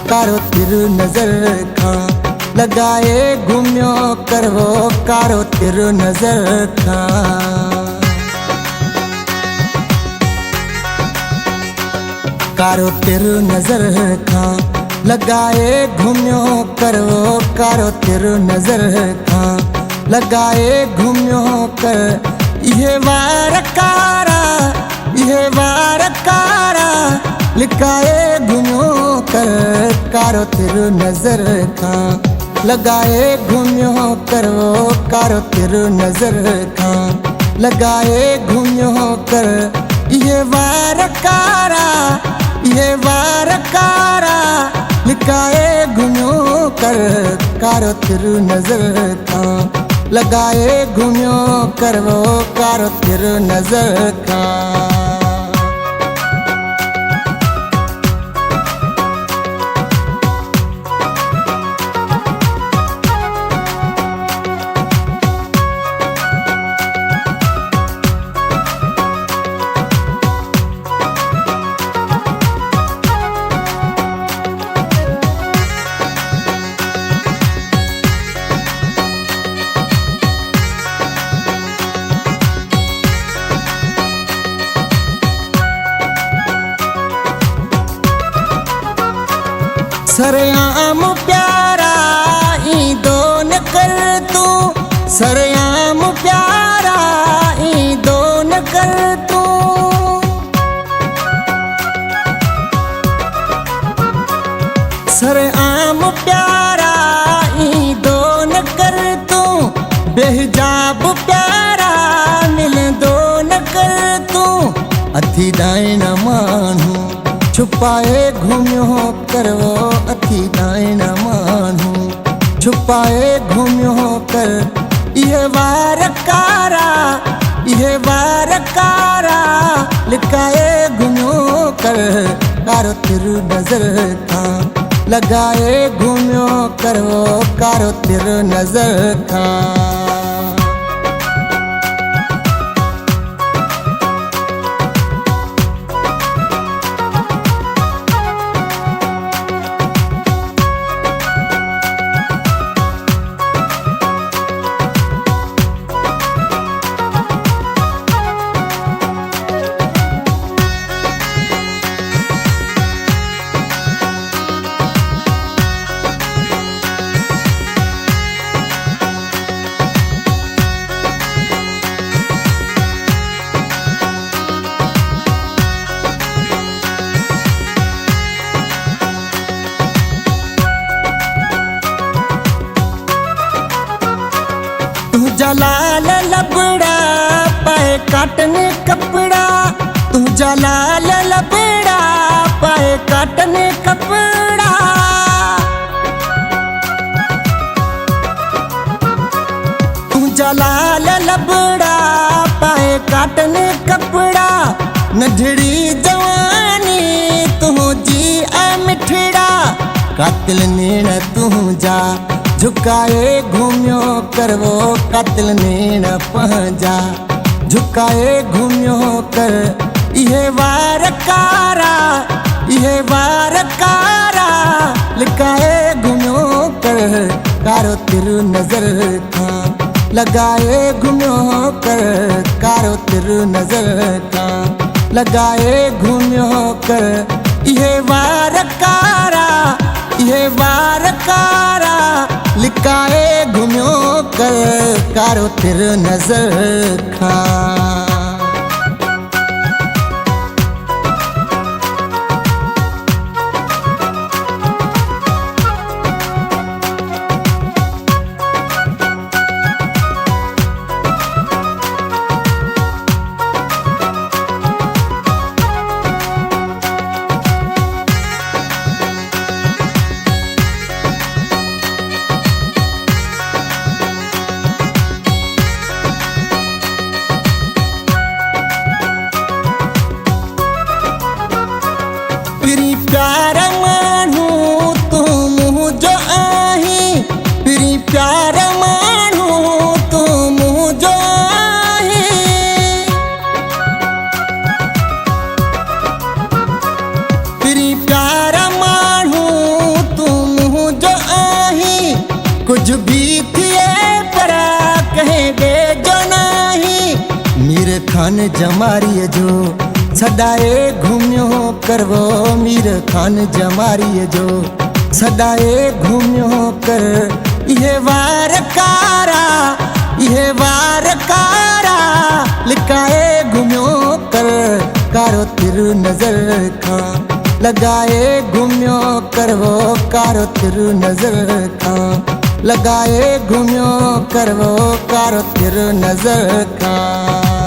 कारो तिर नजर खां लगाए घूमियो करवो कारो तिर नजर खां। कारो तिर नजर खां लगाए घूमियो करवो कारो तिर नजर खां लगाए घूमियो कर ये वार कारा लिकाए घूमियो कर कारो तिर नजर खां लगाए घूमियो करवो कारो तिर नजर खां लगाए घूमियो कर ये वार कारा लिकाए घूमियो कर कारो तिर नजर खां लगाए घूमियो करवो कारो तिर नजर खां। सरेआम प्यारा ई दोन कर तू सरेआम प्यारा ई दोन कर तू सरेआम प्यारा ई दोन कर तू बेहिजाब प्यारा मिल दोन कर तू अथी दाएं न मानू छुपाए घूमियो करवो अथी दाएं न मानू छुपाए घूमियो कर ये वार कारा लिकाए घूमियो कर कारो तिर नजर खां लगाए घूमियो करवो कारो तिर नजर खां। तू जलाल लबड़ा पाए काटने कपड़ा तू जलाल लबड़ा पाए काटने कपड़ा तू जलाल लबड़ा पाए काटने कपड़ा नजड़ी जवानी तू जी आ मिठड़ा कातिल नेण तू जा झुकाए घूमियो करवो कातिल नेण पहुंचा झुकाए घूमियो कर ये वार कारा लिकाए घूमियो कर कारो तिर नजर खां लगाए घूमियो कर कारो तिर नजर खां लगाए घूमियो कर ये वार कारा लिकाए घूमियो कर कारो तिर नजर खां। खान जमारी जो सदाए घूमियो करवो मीर खान जमारी जो सदाए घूमियो कर ये वार कारा लिकाए घूमियो कर कारो तिर नजर खां लगाए घूमियो करवो कारो तिर नजर खां लगाए घूमियो करवो कारो तिर नजर खां।